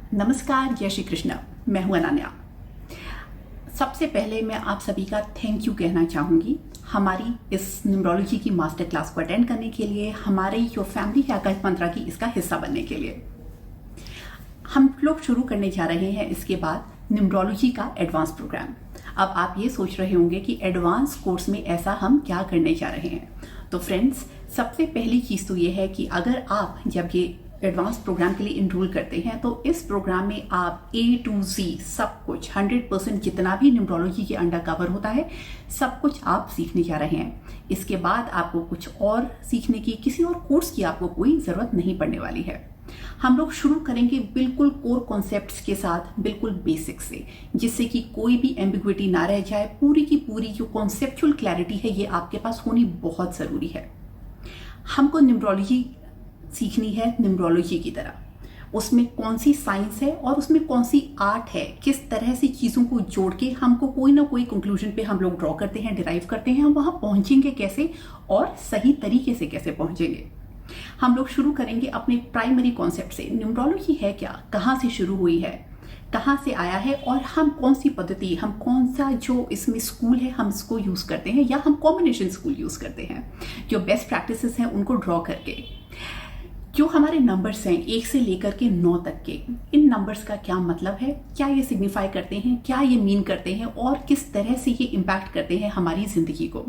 नमस्कार, जय श्री कृष्ण। मैं हूं अनन्या। सबसे पहले मैं आप सभी का थैंक यू कहना चाहूँगी हमारी इस न्यूमरोलॉजी की मास्टर क्लास को अटेंड करने के लिए, हमारे जो फैमिली आकाश मंत्रा की इसका हिस्सा बनने के लिए। हम लोग शुरू करने जा रहे हैं इसके बाद न्यूमरोलॉजी का एडवांस प्रोग्राम। अब आप ये सोच रहे होंगे कि एडवांस कोर्स में ऐसा हम क्या करने जा रहे हैं। तो फ्रेंड्स, सबसे पहली चीज़ तो ये है कि अगर आप जब ये एडवांस प्रोग्राम के लिए इनरोल करते हैं तो इस प्रोग्राम में आप A to Z सब कुछ 100% जितना भी न्यूमरोलॉजी के अंडर कवर होता है सब कुछ आप सीखने जा रहे हैं। इसके बाद आपको कुछ और सीखने की, किसी और कोर्स की आपको कोई ज़रूरत नहीं पड़ने वाली है। हम लोग शुरू करेंगे बिल्कुल कोर कॉन्सेप्ट्स के साथ, बिल्कुल बेसिक से, जिससे कि कोई भी एम्बिग्विटी ना रह जाए। पूरी की पूरी जो कॉन्सेप्चुअल क्लैरिटी है ये आपके पास होनी बहुत ज़रूरी है। हमको न्यूमरोलॉजी सीखनी है न्यूमरोलॉजी की तरह। उसमें कौन सी साइंस है और उसमें कौन सी आर्ट है, किस तरह से चीज़ों को जोड़ के हमको कोई ना कोई कंक्लूजन पे हम लोग ड्रॉ करते हैं, डिराइव करते हैं। हम वहाँ पहुँचेंगे कैसे और सही तरीके से कैसे पहुँचेंगे। हम लोग शुरू करेंगे अपने प्राइमरी कॉन्सेप्ट से। न्यूमरोलॉजी है क्या, कहाँ से शुरू हुई है, कहाँ से आया है, और हम कौन सी पद्धति, हम कौन सा जो इसमें स्कूल है हम इसको यूज़ करते हैं, या हम कॉम्बिनेशन स्कूल यूज़ करते हैं। जो बेस्ट प्रैक्टिसेस हैं उनको ड्रॉ करके, जो हमारे नंबर्स हैं 1 से लेकर के 9 तक के, इन नंबर्स का क्या मतलब है, क्या ये सिग्निफाई करते हैं, क्या ये मीन करते हैं, और किस तरह से ये इम्पैक्ट करते हैं हमारी ज़िंदगी को।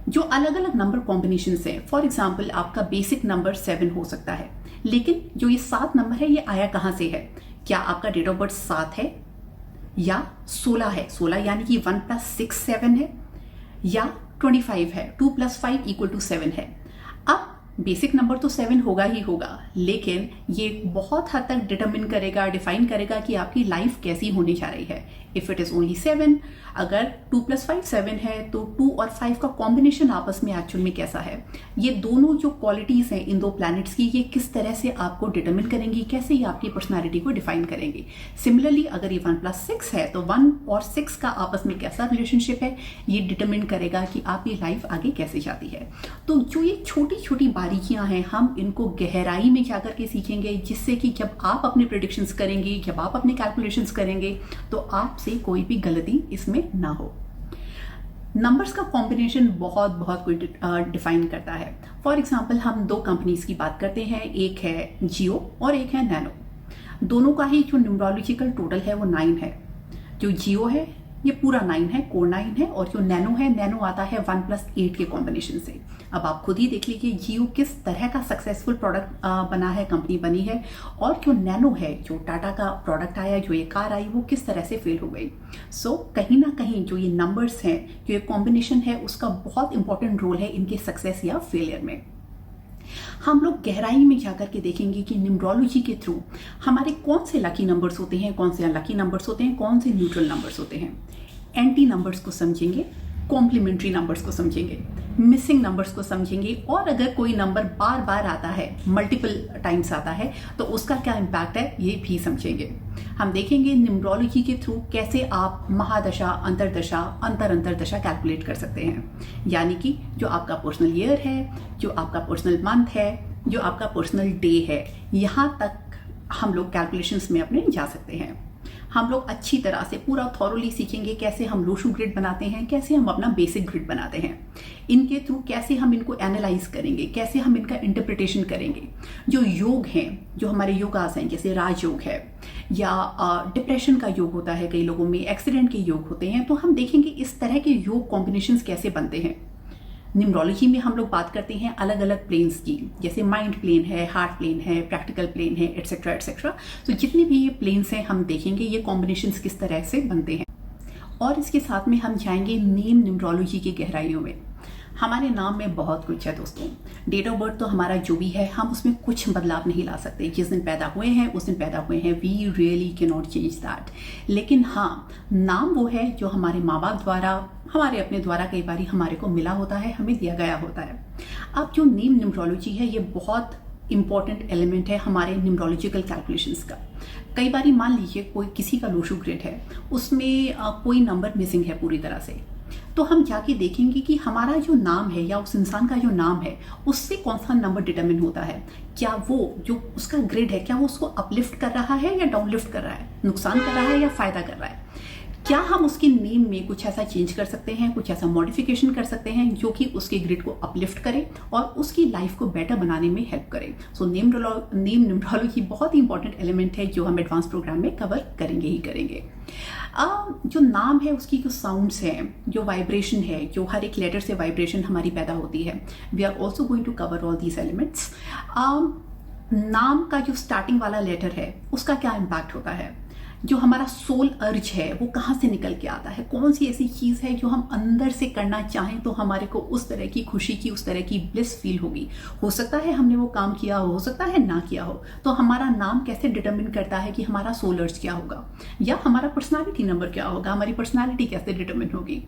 जो अलग अलग नंबर कॉम्बिनेशन हैं, फॉर एग्जाम्पल आपका बेसिक नंबर 7 हो सकता है, लेकिन जो ये 7 नंबर है ये आया कहाँ से है। क्या आपका डेट ऑफ बर्थ 7 है या 16 है, 16 यानी कि 1 + 6 7 है, या 25 है, 2 + 5 = 7 है। अब बेसिक नंबर तो 7 होगा ही होगा, लेकिन ये बहुत हद तक डिटरमिन करेगा, डिफाइन करेगा कि आपकी लाइफ कैसी होने जा रही है। इफ़ इट इज़ ओनली 7, अगर 2 + 5 7 है तो 2 और 5 का कॉम्बिनेशन आपस में एक्चुअल में कैसा है। ये दोनों जो क्वालिटीज़ हैं इन दो प्लैनेट्स की, ये किस तरह से आपको डिटरमिन करेंगी, कैसे ये आपकी पर्सनैलिटी को डिफाइन करेंगी। सिमिलरली अगर ये 1 + 6 है तो 1 और 6 का आपस में कैसा रिलेशनशिप है, ये डिटरमिन करेगा कि आपकी लाइफ आगे कैसे जाती है। तो जो ये छोटी छोटी बारीकियां हैं हम इनको गहराई में जाकर के सीखेंगे, जिससे कि जब आप अपने प्रेडिक्शंस करेंगे, जब आप अपने कैलकुलेशंस करेंगे तो आपसे कोई भी गलती इसमें ना हो। नंबर्स का कॉम्बिनेशन बहुत कोई डिफाइन करता है। फॉर एग्जांपल हम 2 कंपनीज की बात करते हैं, एक है जियो और एक है नैनो। दोनों का ही जो न्यूमरोलॉजिकल टोटल है वो 9 है। जो जियो है ये पूरा 9 है, कोर 9 है, और जो नैनो है, नैनो आता है 1 + 8 के कॉम्बिनेशन से। अब आप खुद ही देख लीजिए जियो किस तरह का सक्सेसफुल प्रोडक्ट बना है, कंपनी बनी है, और जो नैनो है, जो टाटा का प्रोडक्ट आया, जो ये कार आई, वो किस तरह से फेल हो गई। सो कहीं ना कहीं जो ये नंबर्स हैं, जो ये कॉम्बिनेशन है, उसका बहुत इंपॉर्टेंट रोल है इनके सक्सेस या फेलियर में। हम लोग गहराई में जाकर के देखेंगे कि न्यूमरोलॉजी के थ्रू हमारे कौन से लकी नंबर्स होते हैं, कौन से अनलकी नंबर्स होते हैं, कौन से न्यूट्रल नंबर्स होते हैं। एंटी नंबर्स को समझेंगे, कॉम्प्लीमेंट्री नंबर्स को समझेंगे, मिसिंग नंबर्स को समझेंगे, और अगर कोई नंबर बार बार आता है, मल्टीपल टाइम्स आता है, तो उसका क्या इम्पैक्ट है ये भी समझेंगे। हम देखेंगे न्यूमरोलॉजी के थ्रू कैसे आप महादशा, अंतरदशा, अंतरदशा कैलकुलेट कर सकते हैं। यानी कि जो आपका पर्सनल ईयर है, जो आपका पर्सनल मंथ है, जो आपका पर्सनल डे है, यहाँ तक हम लोग कैलकुलेशंस में अपने जा सकते हैं। हम लोग अच्छी तरह से पूरा थॉरोली सीखेंगे कैसे हम लोशू ग्रिड बनाते हैं, कैसे हम अपना बेसिक ग्रिड बनाते हैं, इनके थ्रू कैसे हम इनको एनालाइज करेंगे, कैसे हम इनका इंटरप्रिटेशन करेंगे। जो योग हैं, जो हमारे योगास हैं, जैसे राजयोग है, या डिप्रेशन का योग होता है, कई लोगों में एक्सीडेंट के योग होते हैं, तो हम देखेंगे इस तरह के योग कॉम्बिनेशंस कैसे बनते हैं। न्यूमरोलॉजी में हम लोग बात करते हैं अलग अलग प्लेन्स की, जैसे माइंड प्लेन है, हार्ट प्लेन है, प्रैक्टिकल प्लेन है, एटसेट्रा एटसेट्रा। तो जितने भी ये प्लेन्स हैं हम देखेंगे ये कॉम्बिनेशंस किस तरह से बनते हैं। और इसके साथ में हम जाएंगे नेम न्यूमरोलॉजी की गहराइयों में। हमारे नाम में बहुत कुछ है दोस्तों। डेट ऑफ बर्थ तो हमारा जो भी है हम उसमें कुछ बदलाव नहीं ला सकते। जिस दिन पैदा हुए हैं उस दिन पैदा हुए हैं, we really can not change that. लेकिन हाँ, नाम वो है जो हमारे माँ बाप द्वारा, हमारे अपने द्वारा कई बार हमारे को मिला होता है, हमें दिया गया होता है। अब जो नेम न्यूमरोलॉजी है ये बहुत इंपॉर्टेंट एलिमेंट है हमारे न्यूमरोलॉजिकल कैलकुलेशंस का। कई बार मान लीजिए कोई किसी का लोशू ग्रिड है, उसमें कोई नंबर मिसिंग है पूरी तरह से, तो हम जाके देखेंगे कि हमारा जो नाम है या उस इंसान का जो नाम है उससे कौन सा नंबर डिटरमिन होता है। क्या वो जो उसका ग्रेड है क्या वो उसको अपलिफ्ट कर रहा है या डाउनलिफ्ट कर रहा है, नुकसान कर रहा है या फ़ायदा कर रहा है। क्या हम उसके नेम में कुछ ऐसा चेंज कर सकते हैं, कुछ ऐसा मॉडिफिकेशन कर सकते हैं जो कि उसके ग्रिड को अपलिफ्ट करे और उसकी लाइफ को बेटर बनाने में हेल्प करे। सो नेम न्यूमरोलॉजी बहुत ही इंपॉर्टेंट एलिमेंट है जो हम एडवांस प्रोग्राम में कवर करेंगे ही करेंगे। जो नाम है उसकी जो साउंड्स हैं, जो वाइब्रेशन है, जो हर एक लेटर से वाइब्रेशन हमारी पैदा होती है, we are also going to cover all these elements. नाम का जो स्टार्टिंग वाला लेटर है उसका क्या इम्पैक्ट होता है, जो हमारा सोल अर्ज है वो कहाँ से निकल के आता है, कौन सी ऐसी चीज़ है जो हम अंदर से करना चाहें तो हमारे को उस तरह की खुशी की, उस तरह की ब्लिस फील होगी। हो सकता है हमने वो काम किया हो सकता है ना किया हो। तो हमारा नाम कैसे डिटरमिन करता है कि हमारा सोल अर्ज क्या होगा या हमारा पर्सनालिटी नंबर क्या होगा, हमारी पर्सनालिटी कैसे डिटरमिन होगी।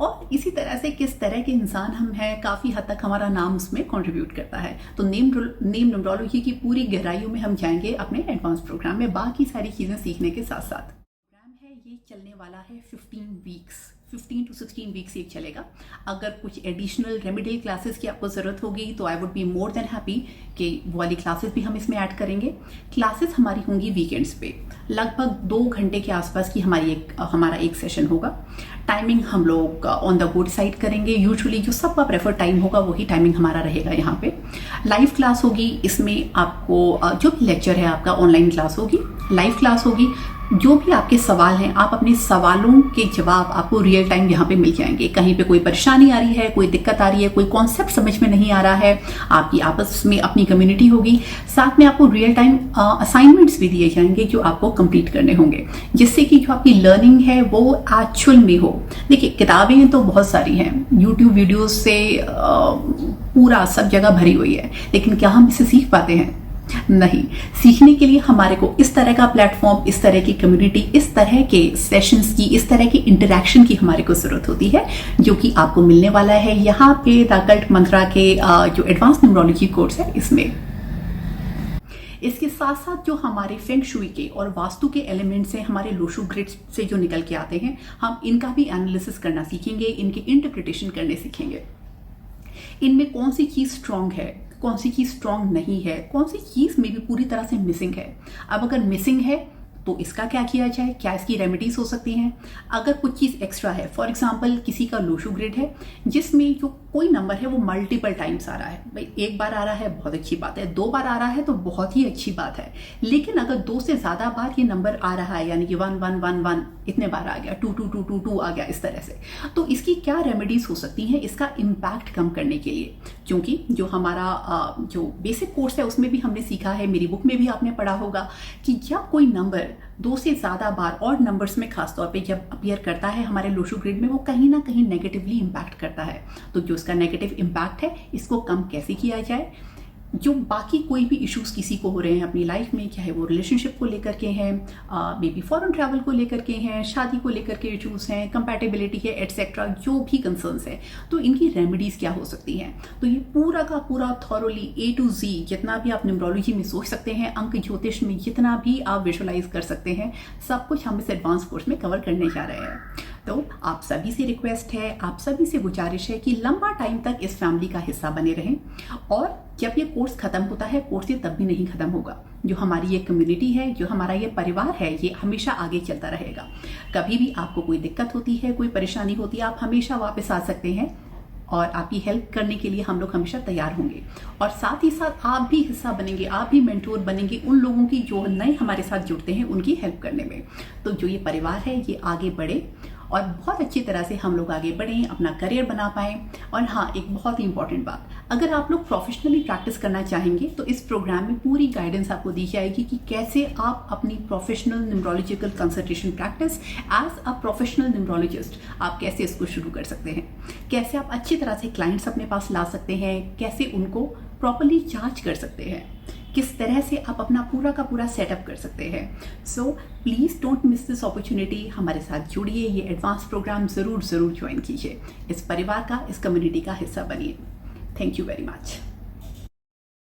और इसी तरह से किस तरह के इंसान हम हैं, काफ़ी हद तक हमारा नाम उसमें कॉन्ट्रीब्यूट करता है। तो नेम न्यूमरोलॉजी की पूरी गहराइयों में हम जाएंगे अपने एडवांस प्रोग्राम में, बाकी सारी चीज़ें सीखने के साथ साथ। प्रोग्राम है ये चलने वाला है 15 to 16 वीक्स ये चलेगा। अगर कुछ एडिशनल रेमेडियल क्लासेस की आपको ज़रूरत होगी तो I would be more than happy कि वो वाली क्लासेस भी हम इसमें ऐड करेंगे। क्लासेस हमारी होंगी वीकेंड्स पे, लगभग 2 घंटे के आसपास की हमारा एक सेशन होगा। टाइमिंग हम लोग ऑन द बोर्ड डिसाइड करेंगे। यूजुअली जो सबका प्रेफर टाइम होगा वही टाइमिंग हमारा रहेगा। यहाँ पे लाइव क्लास होगी, इसमें आपको जो भी लेक्चर है आपका ऑनलाइन क्लास होगी, लाइव क्लास होगी। जो भी आपके सवाल हैं आप अपने सवालों के जवाब आपको रियल टाइम यहाँ पे मिल जाएंगे। कहीं पे कोई परेशानी आ रही है, कोई दिक्कत आ रही है, कोई कॉन्सेप्ट समझ में नहीं आ रहा है, आपकी आपस में अपनी कम्युनिटी होगी। साथ में आपको रियल टाइम असाइनमेंट्स भी दिए जाएंगे जो आपको कंप्लीट करने होंगे, जिससे कि जो आपकी लर्निंग है वो एक्चुअल में हो। देखिए किताबें तो बहुत सारी हैं, यूट्यूब वीडियोज से पूरा सब जगह भरी हुई है, लेकिन क्या हम इसे सीख पाते हैं? नहीं। सीखने के लिए हमारे को इस तरह का प्लेटफॉर्म, इस तरह की कम्युनिटी, इस तरह के सेशंस की, इस तरह की इंटरेक्शन की हमारे को जरूरत होती है, जो कि आपको मिलने वाला है यहाँ पे द अकल्ट मंत्रा के जो एडवांस न्यूमरोलॉजी कोर्स है इसमें। इसके साथ साथ जो हमारे फेंग शुई के और वास्तु के एलिमेंट्स हैं, हमारे लोशु ग्रिड से जो निकल के आते हैं, हम इनका भी एनालिसिस करना सीखेंगे, इनके इंटरप्रिटेशन करने सीखेंगे। इनमें कौन सी चीज़ स्ट्रांग है, कौन सी चीज़ स्ट्रांग नहीं है, कौन सी चीज़ में भी पूरी तरह से मिसिंग है। अब अगर मिसिंग है तो इसका क्या किया जाए, क्या इसकी रेमेडीज हो सकती हैं। अगर कुछ चीज़ एक्स्ट्रा है, फॉर एग्जांपल किसी का लोशु ग्रिड है जिसमें जो कोई नंबर है वो मल्टीपल टाइम्स आ रहा है, भाई एक बार आ रहा है बहुत अच्छी बात है, 2 बार आ रहा है तो बहुत ही अच्छी बात है, लेकिन अगर 2 से ज़्यादा बार ये नंबर आ रहा है, यानी कि 1 1 1 1 इतने बार आ गया, 2 2 2 2 2 आ गया, इस तरह से, तो इसकी क्या रेमेडीज हो सकती हैं इसका इम्पैक्ट कम करने के लिए। क्योंकि जो हमारा जो बेसिक कोर्स है उसमें भी हमने सीखा है, मेरी बुक में भी आपने पढ़ा होगा कि जब कोई नंबर 2 से ज़्यादा बार और नंबर्स में खासतौर पे जब अपीयर करता है हमारे लोशु ग्रिड में, वो कहीं ना कहीं नेगेटिवली इम्पैक्ट करता है। तो जो इसका नेगेटिव इम्पैक्ट है इसको कम कैसे किया जाए। जो बाकी कोई भी इश्यूज किसी को हो रहे हैं अपनी लाइफ में, चाहे वो रिलेशनशिप को लेकर के हैं, मे बी फॉरेन ट्रैवल को लेकर के हैं, शादी को लेकर के इश्यूज हैं, कंपैटिबिलिटी है, एटसेट्रा, जो भी कंसर्न्स है, तो इनकी रेमेडीज क्या हो सकती हैं। तो ये पूरा का पूरा थॉरोली A to Z जितना भी आप न्यूमरोलॉजी में सोच सकते हैं, अंक ज्योतिष में जितना भी आप विजुअलाइज कर सकते हैं, सब कुछ हम इस एडवांस कोर्स में कवर करने जा रहे हैं। तो आप सभी से रिक्वेस्ट है, आप सभी से गुजारिश है कि लंबा टाइम तक इस फैमिली का हिस्सा बने रहें। और जब ये कोर्स खत्म होता है, कोर्स ये तब भी नहीं खत्म होगा। जो हमारी ये कम्युनिटी है, जो हमारा ये परिवार है, ये हमेशा आगे चलता रहेगा। कभी भी आपको कोई दिक्कत होती है, कोई परेशानी होती है, आप हमेशा वापस आ सकते हैं और आपकी हेल्प करने के लिए हम लोग हमेशा तैयार होंगे। और साथ ही साथ आप भी हिस्सा बनेंगे, आप भी मेंटोर बनेंगे उन लोगों की जो नए हमारे साथ जुड़ते हैं, उनकी हेल्प करने में। तो जो ये परिवार है ये आगे बढ़े और बहुत अच्छी तरह से हम लोग आगे बढ़ें, अपना करियर बना पाएं। और हाँ, एक बहुत ही इंपॉर्टेंट बात, अगर आप लोग प्रोफेशनली प्रैक्टिस करना चाहेंगे तो इस प्रोग्राम में पूरी गाइडेंस आपको दी जाएगी कि कैसे आप अपनी professional numerological consultation practice as a professional numerologist आप कैसे इसको शुरू कर सकते हैं, कैसे आप अच्छी तरह से क्लाइंट्स अपने पास ला सकते हैं, कैसे उनको प्रॉपरली जांच कर सकते हैं, किस तरह से आप अपना पूरा का पूरा सेटअप कर सकते हैं। So please don't miss this opportunity, हमारे साथ जुड़िए, ये एडवांस प्रोग्राम ज़रूर ज्वाइन कीजिए, इस परिवार का, इस कम्युनिटी का हिस्सा बनिए। Thank you very much.